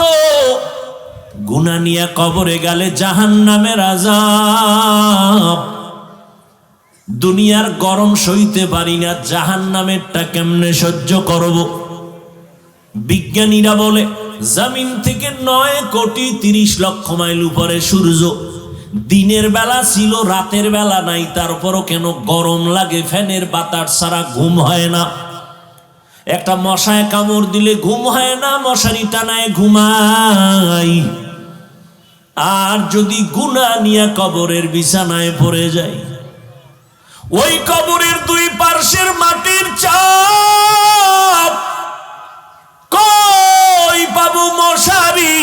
গুনাহ নিয়ে কবরে গেলে জাহান্নামের আযাব, দুনিয়ার গরম সইতে পারি না, জাহান্নামেরটা কেমনে সহ্য করব? বিজ্ঞানীরা বলে জমিন থেকে 9,30,00,000 মাইল উপরে সূর্য, দিনের বেলা ছিল, রাতের বেলা নাই, তারপরও কেন গরম লাগে? ফ্যানের বাতাস ছাড়া ঘুম হয় না। একটা মশায় কামড় দিলে ঘুম হয় না, মশারি টানায় ঘুমাই। আর যদি গুনাহ নিয়ে কবরের বিছানায় পড়ে যায়, ওই কবরের দুই পার্শ্বের মাটির চাপ, কই পাবো মশারি,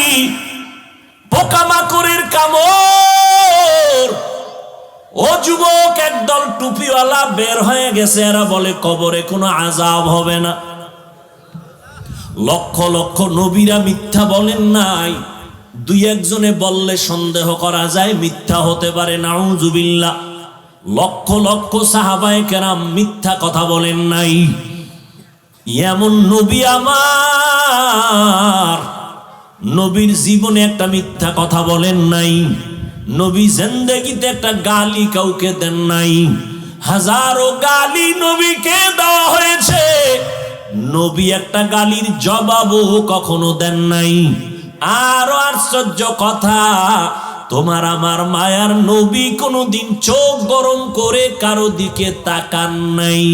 পোকামাকড়ের কামড়। ও যুবক, একদল টুপিওয়ালা বের হয়ে গেছে, এরা বলে কবরে কোনো আযাব হবে না। লক্ষ লক্ষ নবীরা মিথ্যা বলেন নাই, দুই একজনে বললে সন্দেহ করা যায় মিথ্যা হতে পারে, নাউজুবিল্লাহ। লক্ষ লক্ষ সাহাবায়ে কেরাম মিথ্যা কথা বলেন নাই। এমন নবী আমার, নবীর জীবনে একটা মিথ্যা কথা বলেন নাই। নবী জিন্দেগিতে একটা গালি কাউকে দেন নাই। হাজারো গালি নবীকে দেওয়া হয়েছে, নবী একটা গালির জবাবও কখনো দেন নাই। আরো আশ্চর্য কথা, তোমার আমার মায়ার নবী কোনোদিন চোখ গরম করে কারো দিকে তাকান নাই।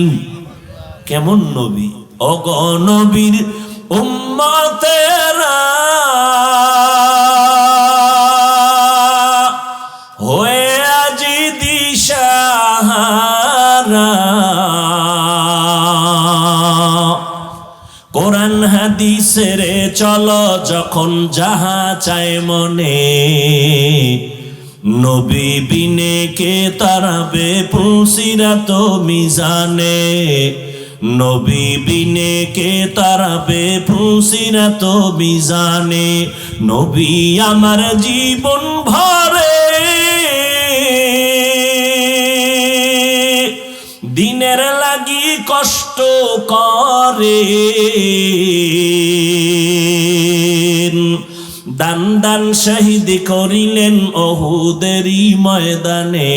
কেমন নবী? অগণবীর উম্মতেরা হয়ে আজি দিশাহারা, কোরআন হাদিসের চলো যখন যাহা চায় মনে, নবী বিনে কে তারাবে পুলসিরাত মিজানে, নবী বিনে কে তারাবে পুলসিরাত মিজানে। নবী আমার জীবন ভরে দিনের লাগি কষ্ট করে, দান দান শহীদ করিলেন ওহুদেরই ময়দানে,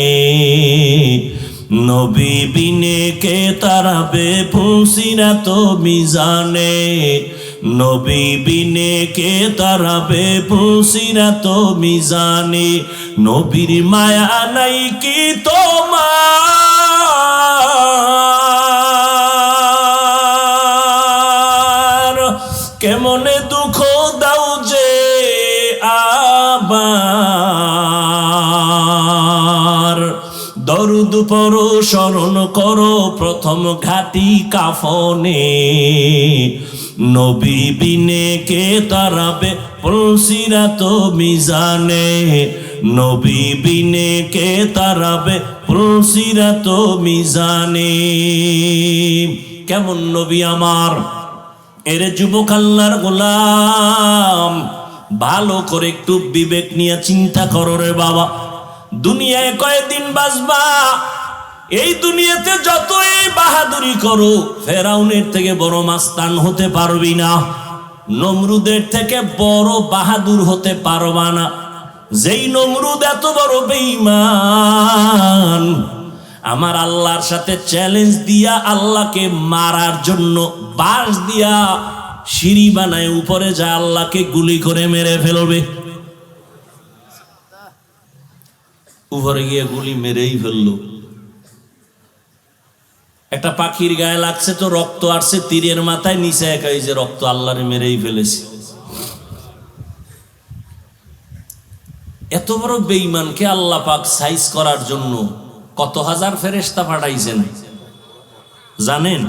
নবী বিনে কে তারাবে পুলসিরাত মিজানে, নবী বিনে কে তারাবে পুলসিরাত মিজানে। নবীর মায়া নাই কি তোমার, কেমনে দুঃখ দাও যে আবার, দরুদ পড়ো স্মরণ করো প্রথম ঘাটি কাফনে, নবী বিনে কে তারাবে পুলসিরাত মিজানে, নবী বিনে কে তারাবে পুলসিরাত মিজানে। কেমন নবী আমার? এর যুবক আল্লাহর গোলাম, ভালো করে একটু বিবেক নিয়ে চিন্তা করো রে বাবা। দুনিয়ায় কয়দিন বাঁচবা? এই দুনিয়াতে যতই বাহাদুরি করো, ফেরাউনের থেকে বড় মাস্তান হতে পারবি না, নমরুদের থেকে বড় বাহাদুর হতে পারবা না। যেই নমরুদ এত বড় বেঈমান, আমার আল্লাহর সাথে চ্যালেঞ্জ দিয়া আল্লাহকে মারার জন্য বাঁশ দিয়া সিঁড়ি বানায় উপরে যা আল্লাহকে গুলি করে মেরে ফেলবে। উপরে গিয়ে গুলি মেরেই ফেললো। একটা পাখির গায়ে লাগছে তো রক্ত আসছে তীরের মাথায়, নিচে একাই যে রক্ত, আল্লাহরে মেরেই ফেলেছে। এত বড় বেঈমানকে আল্লাহ পাক সাইজ করার জন্য কত হাজার ফেরেশতা পাঠাইছেন জানেন?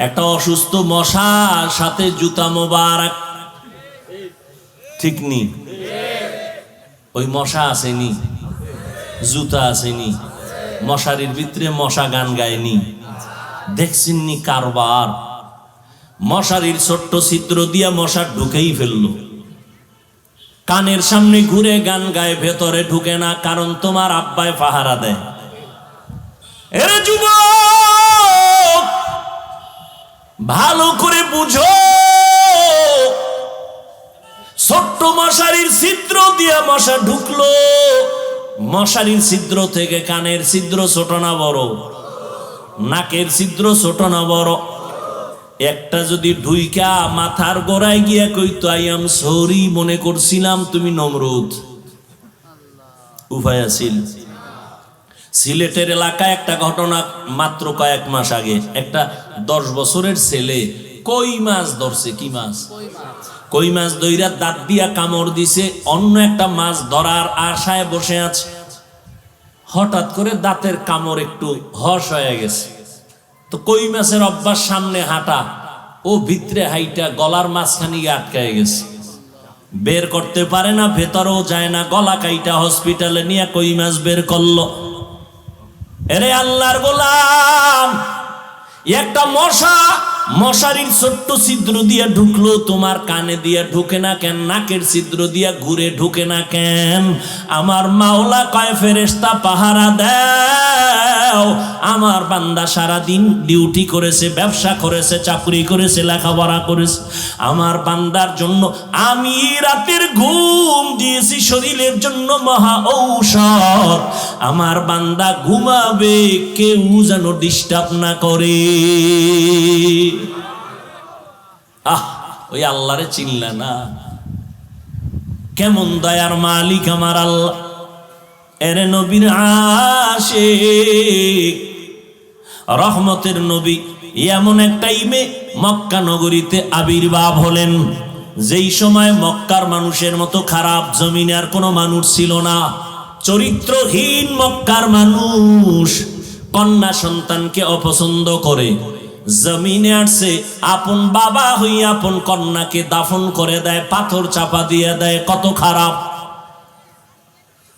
একটা অসুস্থ মশার সাথে জুতা মোবারক, ঠিক নি? ওই মশা আসেনি, জুতা আসেনি, মশারির ভিতরে মশা গান গায়নি, দেখছেননি কারবার? মশারির ছোট্ট ছিদ্র দিয়া মশা ঢুকেই ফেললো, কানের সামনে ঘুরে গান গায়, ভেতরে ঢুকে না, কারণ তোমার আব্বায় পাহারা দেয়। এর যুবক ভালো করে বুঝো, ছোট্ট মশারির ছিদ্র দিয়া মশা ঢুকলো, মশারির ছিদ্র থেকে কানের ছিদ্র ছোট না বড়? নাকের ছিদ্র ছোট না বড়? একটা যদি ঢুইকা মাথার গোড়ায় গিয়া কইতো আই এম সরি, মনে করছিলাম তুমি নমরুদ, উপায় আছিল। সিলেটের এলাকায় একটা ঘটনা, মাত্র কয়েক মাস আগে একটা 10 বছরের ছেলে কই মাছ ধরছে। কি মাছ? কই মাছ ধইরা দাঁত দিয়া কামড় দিছে, অন্য একটা মাছ ধরার আশায় বসে আছে। হঠাৎ করে দাঁতের কামড় একটু হস হয়ে গেছে, তো কই মাছের অভ্যাস সামনে হাঁটা, ও ভিতরে হাইটা গলার মাঝখানে আটকায় গেছে, বের করতে পারে না, ভেতরেও যায় না, গলা কাইটা হসপিটালে নিয়ে কই মাছ বের করলো। এরে আল্লাহর গোলাম, একটা মশা মশারির ছোট্ট ছিদ্র দিয়া ঢুকলো, তোমার কানে দিয়া ঢুকে না কেন? নাকের ছিদ্র দিয়া ঘুরে ঢুকে না কেন? আমার মাওলা কয়, ফেরেশতা পাহারা দাও, আমার বান্দা সারাদিন ডিউটি করেছে, ব্যবসা করেছে, চাকরি করেছে, লেখাপড়া করেছে, আমার বান্দার জন্য আমি রাতের ঘুম দিয়েছি শরীরের জন্য মহা ঔষধ। আমার বান্দা ঘুমাবে, কেউ যেন ডিস্টার্ব না করে। ওই আল্লাহরে চিনলা না? কেমন দয়ার মালিক আমার আল্লাহ। এরে নবীর আশিক, রহমতের নবী এমন এক টাইমে মক্কা নগরীতে আবির্ভাব হলেন, যেই সময় মক্কার মানুষের মতো খারাপ জমিনে আর কোনো মানুষ ছিল না। চরিত্রহীন মক্কার মানুষ কন্যা সন্তানকে অপছন্দ করে জমিনে আসছে, আপন বাবা হইয়া আপন কন্যাকে দাফন করে দেয়, পাথর চাপা দিয়ে দেয়। কত খারাপ!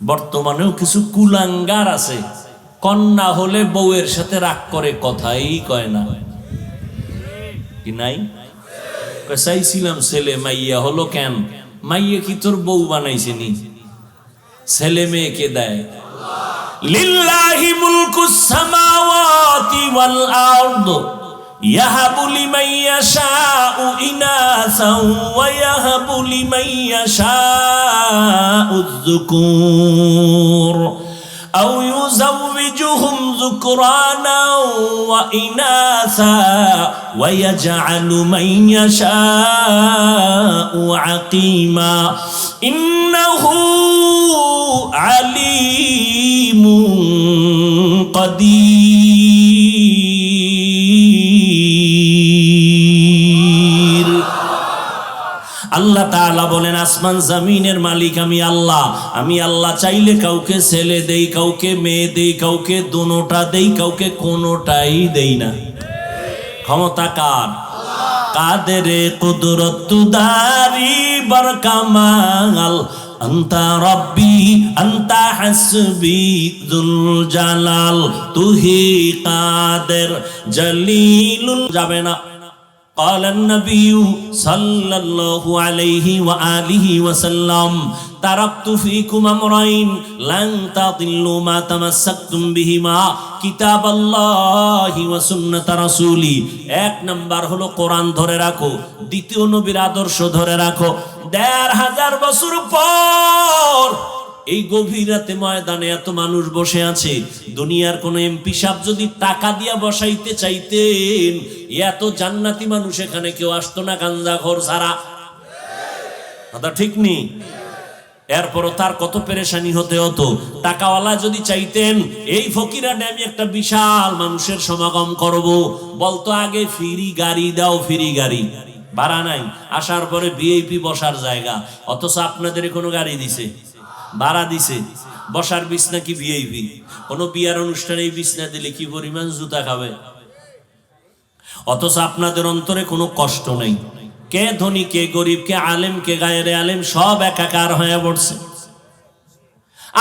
বর্তমানেও কিছু কুলাঙ্গার আছে, কন্যা হলে বউয়ের সাথে রাগ করে, কথাই কয় না। কি নাই? চাইছিলাম ছেলে, মাইয়া হলো কেন? মাইয়া কি তোর বউ বানাইছে নি? ছেলে মেয়েকে দেয়। লিল্লাহি মুলকুস সামাওয়াতি ওয়াল আরদ ইয়াহাবু লিমান ইয়াশাউ ইনাসাও ওয়া ইয়াহাবু লিমান ইয়াশাউ যুকুর আও ইউযাওবিজুহুম যুকরানা ওয়া ইনাসা ওয়া ইয়াজআলু মান ইয়াশাউ আকিমা ইন্নাহু আলিমুন কাদির। আল্লাহ তাআলা বলেন, আসমান জমিনের মালিক আমি আল্লাহ। আমি আল্লাহ চাইলে কাউকে ছেলে দেই, কাউকে মেয়ে দেই, কাউকে দুটোটা দেই, কাউকে কোনোটাই দেই না। ক্ষমতা কার? কাদেরে কুদরত দারি বরকামাল আন্তা রব্বি আন্তা হাসবি যুল জালাল তুহি কাদের জলিলুল। যাবে না। قال النبي صلى الله عليه وآله وسلم تركت فيكم أمرين لن تضلوا ما تمسكتم بهما কিতাব আল্লাহ ওয়া সুন্নাত রাসূলি। এক নাম্বার হলো কোরআন ধরে রাখো, দ্বিতীয় নবীর আদর্শ ধরে রাখো। ১৫০০ বছর পর এই গভীর রাতে ময়দানে এত মানুষ বসে আছে, দুনিয়ার কোন এমপি সাহেব যদি টাকা দিয়া বসাইতে চাইতেন, এত জান্নাতি মানুষ এখানে কেউ আসতো না গাঞ্জাখোর ছাড়া। কথা ঠিক নেই? এরপরও তার কত পেরেশানি হতে হতো। টাকাওয়ালা যদি চাইতেন এই ফকিরানে আমি একটা বিশাল মানুষের সমাগম করব, বলতো আগে ফ্রি গাড়ি দাও, ফ্রি গাড়ি, ভাড়া নাই। আসার পরে ভিআইপি বসার জায়গা, অথচ আপনাদের কোনো গাড়ি দিছে, ভাড়া দিছে, বসার বিছনা কি ভিআইপি? কোন বিয়ার অনুষ্ঠানে এই বিছনা দিলে কি পরিমাণ জুতা খাবে। অথচ আপনাদের অন্তরে কোনো কষ্ট নেই। কে ধনী, কে গরিব, কে আলেম, কে গায়েরে আলেম, সব একাকার হয়ে পড়ছে।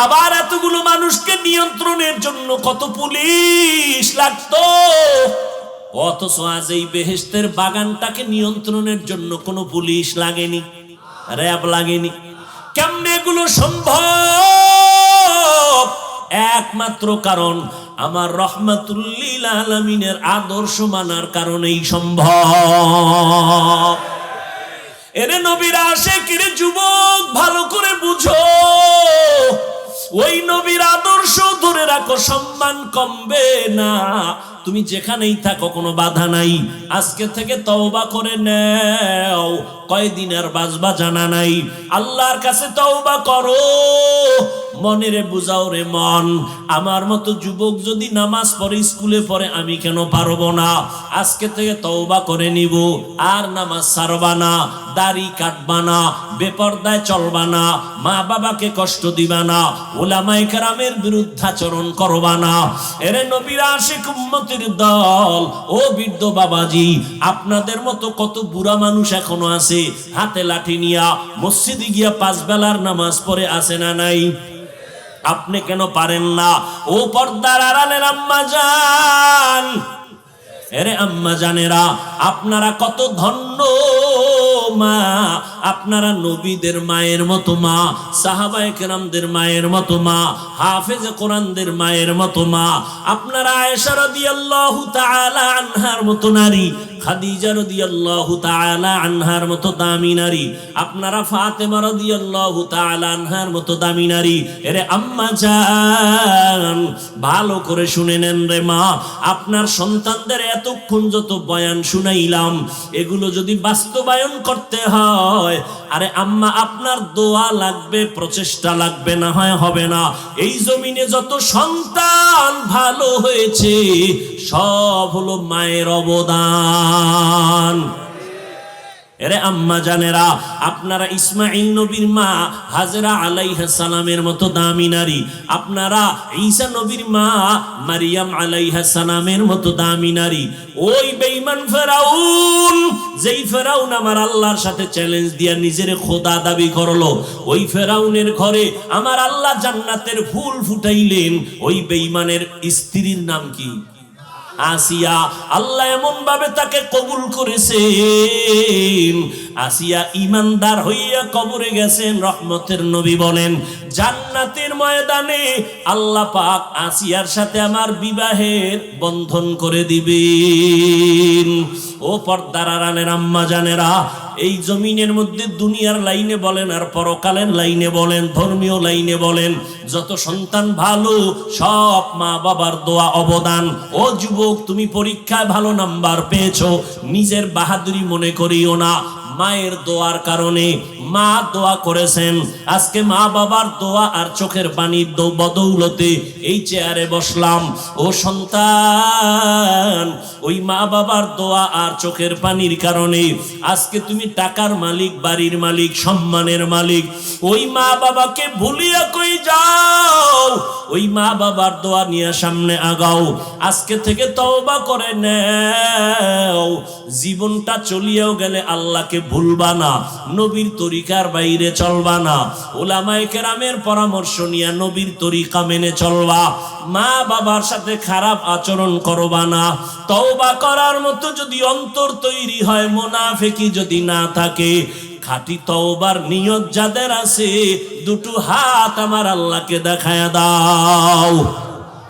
আবার এতগুলো মানুষকে নিয়ন্ত্রণের জন্য কত পুলিশ লাগতো, অথচ আজ এই বেহেশতের বাগানটাকে নিয়ন্ত্রণের জন্য কোনো পুলিশ লাগেনি, র্যাব লাগেনি। কেমনে এগুলো সম্ভব? একমাত্র কারণ আমার রহমাতুল লিল আলামিনের আদর্শ মানার কারণেই সম্ভব। এরে নবীর আশিকের যুবক, ভালো করে বুঝো, ওই নবীর আদর্শ ধরে রাখো, সম্মান কমবে না। তুমি যেখানেই থাকো কোনো বাধা নাই। আজকে থেকে তওবা করে নাও, কয়দিন আর বাঁচবা জানা নাই। আল্লাহর কাছে তওবা করো, মনেরে বুঝাও রে মন, আমার মতো যুবক যদি নামাজ পড়ে, স্কুলে পড়ে, আমি কেন পারবো না? আজকে থেকে তওবা করে নিব, আর নামাজ ছাড়বা না, দাড়ি কাটবা না, বেপরদায় চলবা না, মা বাবাকে কষ্ট দিবা না, উলামায়ে কেরামের বিরুদ্ধাচরণ করবা না। এরে নবীর আশিক উম্মতের দল, ও বৃদ্ধ বাবাজি, আপনাদের মতো কত বুড়া মানুষ এখনো আছে, হাতে লাঠি নিয়া মসজিদে গিয়া 5 বেলার নামাজ পড়ে, আছে না নাই? আপনি কেন পারেন না? ও পর্দার আড়ালের আম্মা জান, এরে আম্মা জানেরা, আপনারা কত ধন্য মা, আপনারা নবীদের মায়ের মতো মা, সাহাবায়ে কেরামদের মায়ের মতো মা, হাফেজে কোরআনদের মায়ের মতো মা, আপনারা আয়েশা রাদিয়াল্লাহু তাআলা আনহার মতো নারী, খাদিজা রাদিয়াল্লাহু তাআলা আনহার মতো দামি নারী, আপনারা ফাতেমা রাদিয়াল্লাহু তাআলা আনহার মতো দামি নারী। এরে আম্মা জান, ভালো করে শুনে নেন রে মা, আপনার সন্তানদের এতক্ষণ যত বয়ান শুনাইলাম, এগুলো যদি বাস্তবায়ন করতে হয়, আরে আম্মা আপনার দোয়া লাগবে, প্রচেষ্টা লাগবে, না হয় হবে না। এই জমিনে যত সন্তান ভালো হয়েছে সব হলো মায়ের অবদান। এরে আম্মা জানেরা, আপনারা ইসমাঈল নবীর মা হাজরা আলাইহিস সালামের মতো দামি নারী, আপনারা ঈসা নবীর মা মারিয়াম আলাইহিস সালামের মতো দামি নারী। ওই বেঈমান ফেরাউন, যেই ফেরাউন আমার আল্লাহর সাথে চ্যালেঞ্জ দিয়া নিজের খোদা দাবি করলো, ওই ফেরাউনের ঘরে আমার আল্লাহ জান্নাতের ফুল ফুটাইলেন। ওই বেঈমানের স্ত্রীর নাম কি? আসিয়া। আল্লাহ এমন ভাবে তাকে কবুল করেছেন, আসিয়া ইমানদার হইয়া কবরে গেছেন। রহমতের নবী বলেন, জান্নাতের ময়দানে আল্লাহ পাক আসিয়ার সাথে আমার বিবাহের বন্ধন করে দিবেন। ও পর্দার আড়ালের আম্মা জানেরা, এই জমিনের মধ্যে দুনিয়ার লাইনে বলেন আর পরকালের লাইনে বলেন, ধর্মীয় লাইনে বলেন, যত সন্তান ভালো সব মা বাবার দোয়া অবদান। ও যুবক, তুমি পরীক্ষায় ভালো নাম্বার পেয়েছো, নিজের বাহাদুরি মনে করিও না, মায়ের দোয়ার কারণে। মা দোয়া করেছেন, আজকে মা বাবার দোয়া আর চোখের পানির বদৌলতে এই চেয়ারে বসলাম। ও সন্তান, ওই মা বাবার দোয়া আর চোখের পানির কারণে আজকে তুমি টাকার মালিক, বাড়ির মালিক, সম্মানের মালিক। ওই মা বাবাকে ভুলিয়া কই যাও, ওই মা বাবার দোয়া নিয়ে সামনে আগাও। আজকে থেকে তওবা করে নাও, জীবনটা চলিয়েও গেলে আল্লাহকে ভুলবা না, নবীর তরিকার বাইরে চলবা না, উলামায়ে কেরামের পরামর্শ নিয়ে নবীর তরিকা মেনে চলবা, মা বাবার সাথে খারাপ আচরণ করবা না। তওবা করার মতো যদি অন্তর তৈরি হয়, মুনাফিকি যদি না থাকে, খাঁটি তওবার নিয়ত যাদের আছে, দুটো হাত আমার আল্লাহকে দেখায়া দাও।